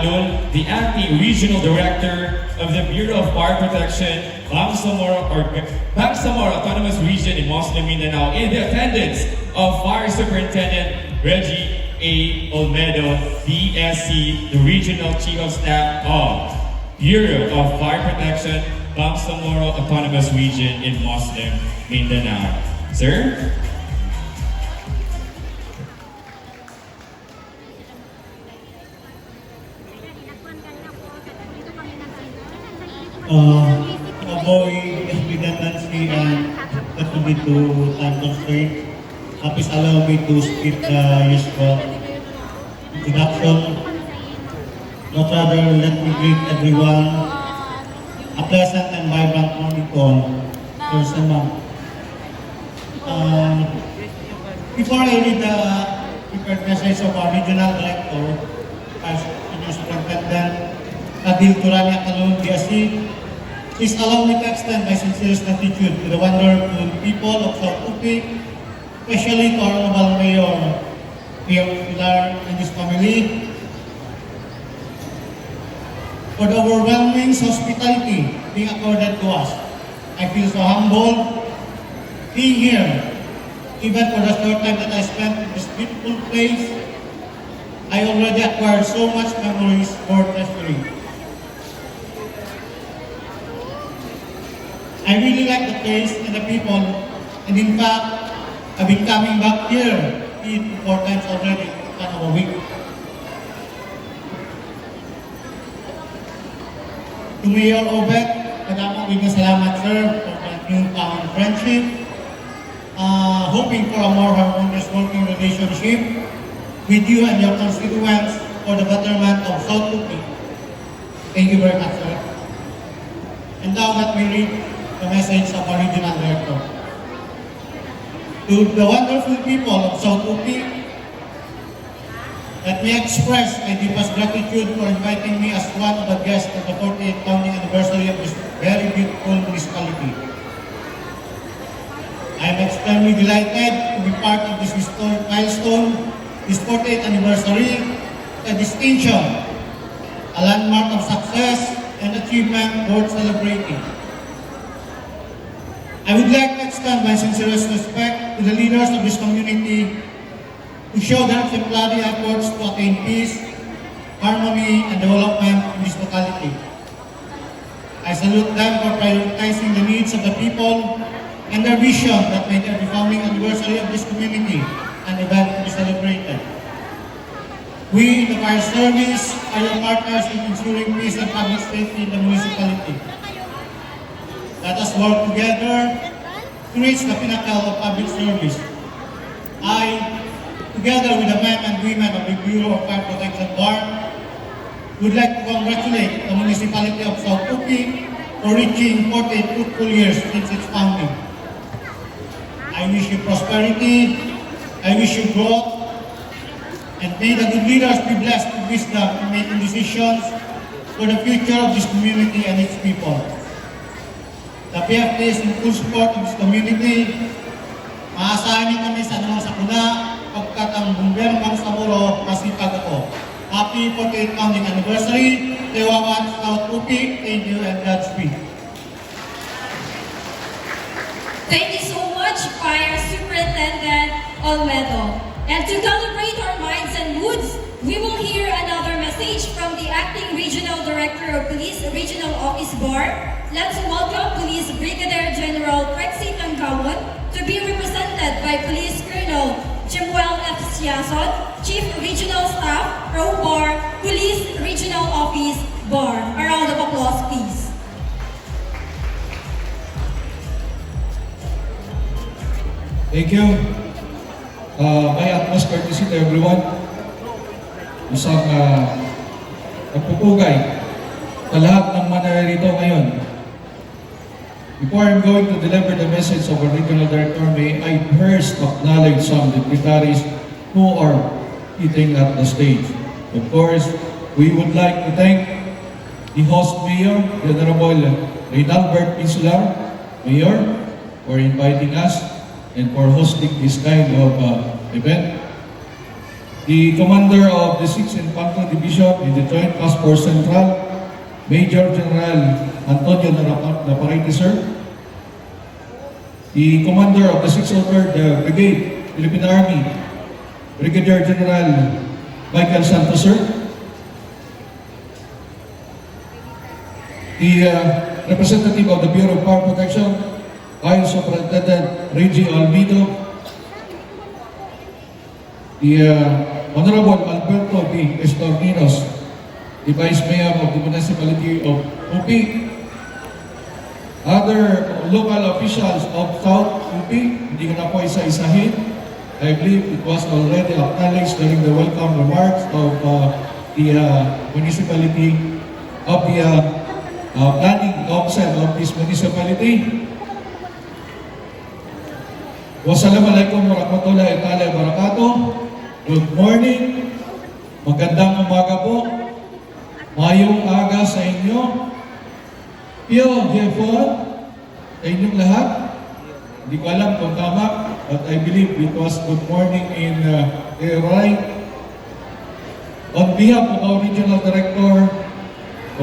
Manul, the Acting Regional Director of the Bureau of Fire Protection, Bangsamoro Autonomous Region in Muslim Mindanao, in the attendance of Fire Superintendent Reggie A. Olmedo, DSC, the Regional Chief of Staff of Bureau of Fire Protection, Bangsamoro Autonomous Region in Muslim Mindanao. Sir? Avoid redundancy and that will be to time constraint. Please allow me to skip the usual introduction. Not rather, let me greet everyone. A pleasant and vibrant morning to all. First before I read the prepared message of our Regional Director, Senior Superintendent Adil Turania Kalun, DSC, please allow me to extend my sincerest gratitude to the wonderful people of South Upik, especially to our Honorable Mayor Pilar and his family, for the overwhelming hospitality being accorded to us. I feel so humbled being here, even for the short time that I spent in this beautiful place. I already acquired so much memories for treasury. I really like the place and the people, and in fact, I've been coming back here 3 to 4 times already in a week. To Mayor Obet, kadamang salamat sir for the newfound friendship. Hoping for a more harmonious working relationship with you and your constituents for the betterment of South Upik. Thank you very much, sir. And now let me read the message of our Regional Director. To the wonderful people of South Upik, let me express my deepest gratitude for inviting me as one of the guests of the 48th founding anniversary of this very beautiful municipality. I am extremely delighted to be part of this historic milestone, this 48th anniversary, a distinction, a landmark of success and achievement worth celebrating. I would like to extend my sincerest respect to the leaders of this community who show their exemplary efforts to attain peace, harmony, and development in this locality. I salute them for prioritizing the needs of the people and their vision that made every founding anniversary of this community an event to be celebrated. We in the fire service are your partners in ensuring peace and public safety in the municipality. Let us work together to reach the pinnacle of public service. I, together with the men and women of the Bureau of Fire Protection Board, would like to congratulate the municipality of South Upik for reaching 48 fruitful years since its founding. I wish you prosperity, I wish you growth, and may the good leaders be blessed with wisdom in making decisions for the future of this community and its people. The PFP is in full support of this community. Maasahan niyo kami sa anumang sakuna, pagkat ang bumbero Bangsamoro, masipag ako. Happy 48th founding anniversary, Tewawan, South Upik, thank you and Godspeed. Thank you so much, Fire Superintendent Olmedo. And to calibrate our minds and moods, we will hear another message from the Acting Regional Director of Police Regional Office Bar. Let's welcome Police Brigadier General Prexy Tangkawon to be represented by Police Colonel Jimuel F. Siason, Chief Regional Staff, Pro Bar, Police Regional Office Bar. A round of applause, please. Thank you. My utmost courtesy to everyone. Isang nagpupugay sa lahat ng manarito ngayon. Before I'm going to deliver the message of our Regional Director, may I first acknowledge some dignitaries who are sitting at the stage. Of course, we would like to thank the host Mayor, the Honorable Reynalbert Insular, Mayor, for inviting us and for hosting this kind of event. the Commander of the 6th Infantry Division in the Joint Task Force Central, Major General Antonio Naparite, sir. The Commander of the 603rd Brigade, Philippine Army, Brigadier General Michael Santos, sir. The representative of the Bureau of Fire Protection, Fire Superintendent Reggie Almedo. The Honorable Alberto B. Estorninos, the Vice Mayor of the Municipality of UP. Other local officials of South UP, hindi ko na po isa-isahin. I believe it was already acknowledged during the welcome remarks of the municipality of the planning council of this municipality. Wassalamualaikum warahmatullahi wabarakatuh. Good morning. Magandang umaga po. Mayong aga sa inyo. Pio, Jeffon, sa inyong lahat. Hindi ko alam kung tama, but I believe it was good morning in right. On behalf of our Regional Director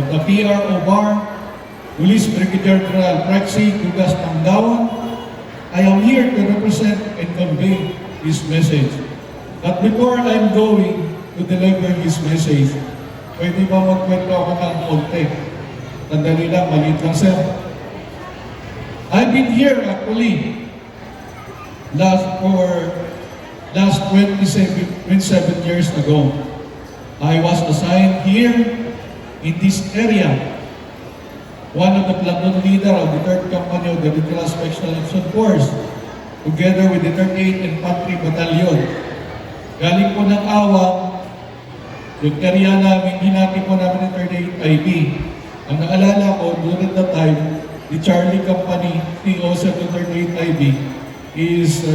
of the PRO Bar, Police Brigadier General Praxi Dugas Pangdawan, I am here to represent and convey his message. But before I'm going to deliver his message, pwede ba magkwento ako ng konti? Sandali lang, maliit lang, sir. I've been here actually last 27 years ago. I was assigned here in this area. One of the platoon leader of the 3rd Company of the Regional Special Action Force, together with the 38th Infantry Battalion. Galing po ng Awang, yung area namin, hinati po namin ng 38th IB. Ang naalala ko, during that time, the Charlie Company, PO sa 38th IB, is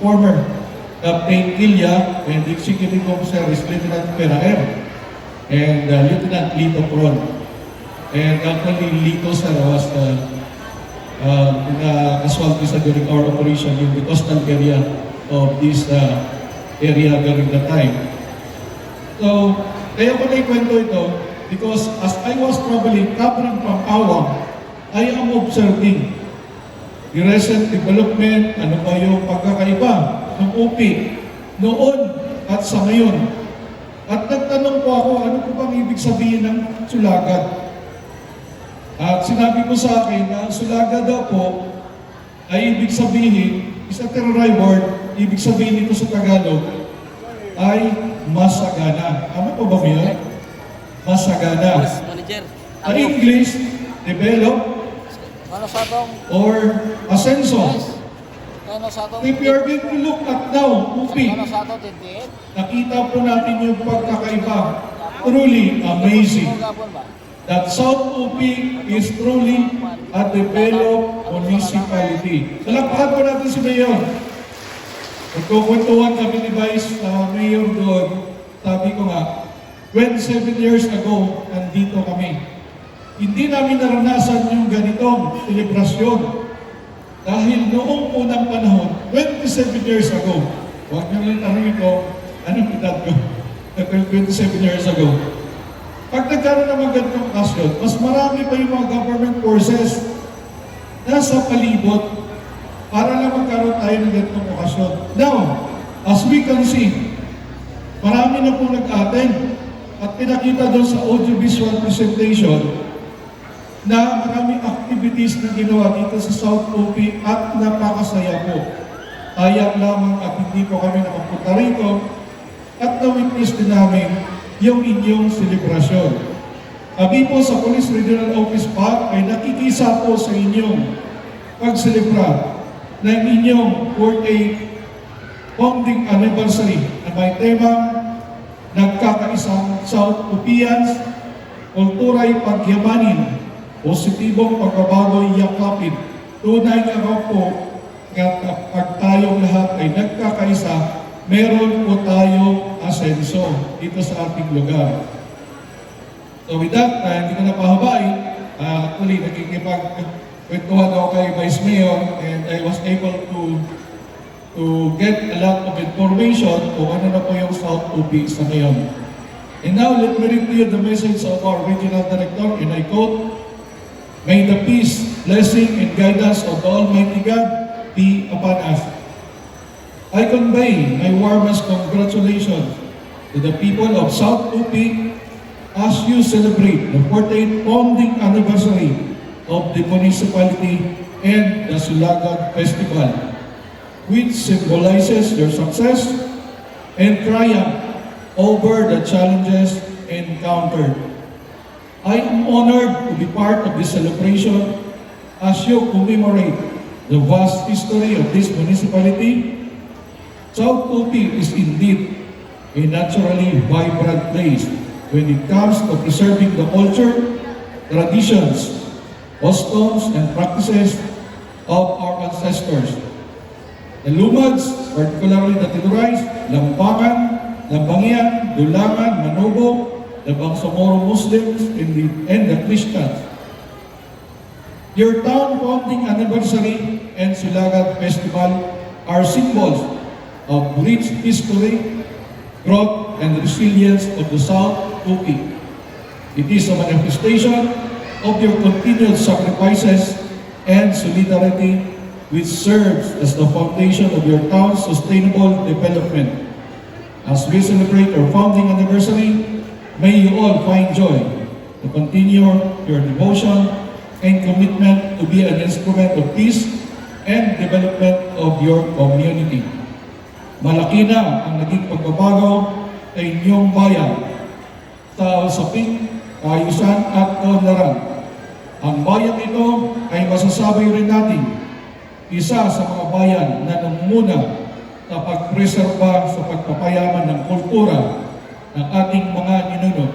former Captain Ilya and the Executive Officer is Lieutenant Peraher and Lieutenant Lito Pron. And actually, Lito sir was casualty sa during our operation in the coastal area of this area during the time. So, kaya ko na ikwento ito because as I was traveling, covering from Awang, I am observing the recent development, ano ba yung pagkakaiba ng UP noon at sa ngayon. At nagtanong po ako, ano po bang ibig sabihin ng sulagad? At sinabi ko sa akin na sulagad daw po ay ibig sabihin, isa terrorized word, ibig sabihin nito sa Tagalog ay masagana. Ano po ba yun? Masagana. Sa English, develop or asenso. If you are going to look at now, UP, nakita po natin yung pagkakaiba. Truly amazing. That South UP is truly a developed municipality. Salakpakan po natin si Mayor. Nagkukwentuhan kami ni Vice Mayor doon. Sabi ko nga, 27 years ago, nandito kami. Hindi namin naranasan yung ganitong selebrasyon. Dahil noong unang panahon, 27 years ago, huwag nyo lang tanongin ko, anong edad ko? 27 years ago. Pag nagkaroon ng mga ganitong okasyon, mas marami pa yung mga government forces nasa palibot para lang magkaroon tayo ng ganitong okasyon. Now, as we can see, marami na po nag-attend at pinakita doon sa audiovisual presentation na maraming activities na ginawa dito sa South UP at napakasaya po. Ayak lamang at hindi po kami nakapunta rito at na-witness din namin yung inyong selebrasyon. Kami po sa Police Regional Office Park ay nakikisa po sa inyong pagselebra ng inyong 48th founding anniversary na may temang nagkakaisang South Upians, kultura'y pagyamanin, positibong pagbabago'y yakapin. Tunay nga po, pag tayong lahat ay nagkakaisa, meron po tayong asenso dito sa ating lugar. So with that, hindi ko na pahabain. Actually, nakikipagkwentuhan ako kay Vice Mayor and I was able to to get a lot of information kung ano na po yung South UP sa ngayon. And now, let me read to you the message of our Regional Director, and I quote, "May the peace, blessing, and guidance of the Almighty God be upon us. I convey my warmest congratulations to the people of South UP as you celebrate the 48th founding anniversary of the municipality and the Sulagad Festival, which symbolizes their success and triumph over the challenges encountered. I am honored to be part of this celebration as you commemorate the vast history of this municipality. South UP is indeed a naturally vibrant place when it comes to preserving the culture, traditions, customs, and practices of our ancestors. The Lumads, particularly the Tilurais, Lambangan, Lambangian, Dulangan, Manobo, the Bangsamoro Muslims, and the Christians. Your town founding anniversary and Sulagad Festival are symbols of rich history, growth, and resilience of the South UP. It is a manifestation of your continued sacrifices and solidarity, which serves as the foundation of your town's sustainable development. As we celebrate our founding anniversary, may you all find joy to continue your devotion and commitment to be an instrument of peace and development of your community. Malaki na ang naging pagbabago sa inyong bayan sa usaping kaayusan at kaunlaran. Ang bayan ito ay masasabi rin natin isa sa mga bayan na nangunguna sa pagpreserba sa pagpapayaman ng kultura ng ating mga ninuno.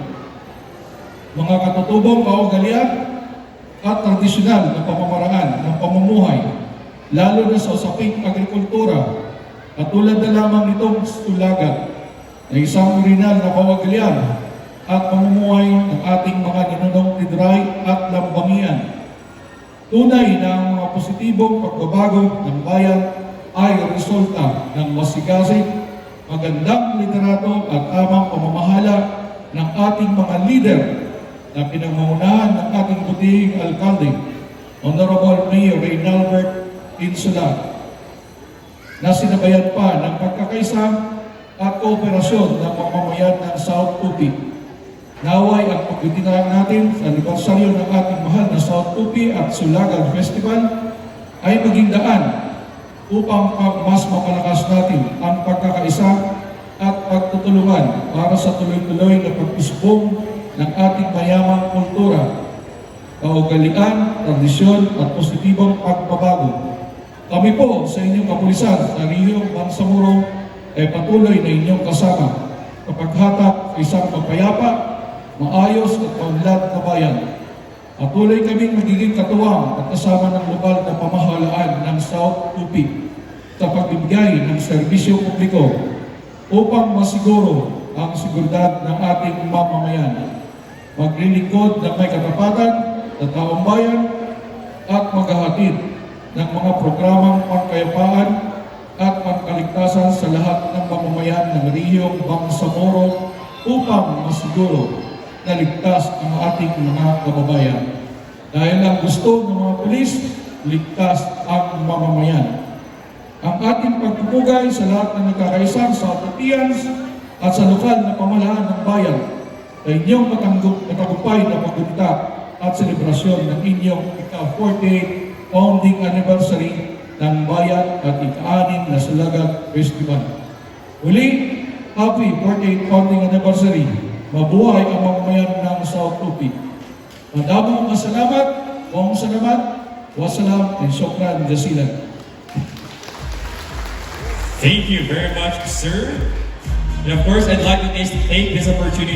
Mga katutubong kaugalian at tradisyonal na pamamaraan ng pamumuhay, lalo na sa usaping agrikultura, katulad na lamang nitong Sulagad na isang original na kaugalian at pamumuhay ng ating mga ninunong Tidray at Lambangian. Tunay na ang mga positibong pagbabago ng bayan ay resulta ng masigasig, magandang liderato at tamang pamamahala ng ating mga leader na pinangungunahan ng ating butihing alkalde, Honorable Mayor Reynalbert Insula, na sinabayan pa ng pagkakaisa at kooperasyon ng mamamayan ng South UP. Naway ang pagbitinaan natin sa anibersaryo ng ating mahal na South UP at Sulagad Festival ay maging daan upang mas mapalakas natin ang pagkakaisa at pagtutulungan para sa tuloy-tuloy na pag-usbong ng ating mayamang kultura, kaugalian, tradisyon at positibong pagbabago. Kami po sa inyong kapulisan sa Rio Bangsamoro ay patuloy na inyong kasama kapag hatak sa isang magpayapa, maayos at paunlad na bayan. Patuloy kaming magiging katuwang at kasama ng lokal na pamahalaan ng South UP sa pagbibigay ng serbisyo publiko upang masiguro ang seguridad ng ating mamamayan. Maglilingkod ng may katapatan sa taong bayan at maghahatid ng mga programang pangkayapaan at pangkaligtasan sa lahat ng mamamayan ng Rehiyong Bangsamoro upang masiguro na ligtas ang ating mga kababayan. Dahil ang gusto ng mga pulis, ligtas ang mamamayan. Ang ating pagpupugay sa lahat ng nagkakaisang South UPians at sa lokal na pamahalaan ng bayan ay inyong matagumpay na paggunita at selebrasyon ng inyong ika-48 founding anniversary ng bayan at ika-6 na Sulagad Festival. Uli, happy 48th founding anniversary. Mabuhay ang mamamayan ng South UP. Madamong salamat, wassalam, and syukran jazilan. Thank you very much, sir. And of course, I'd like to take this opportunity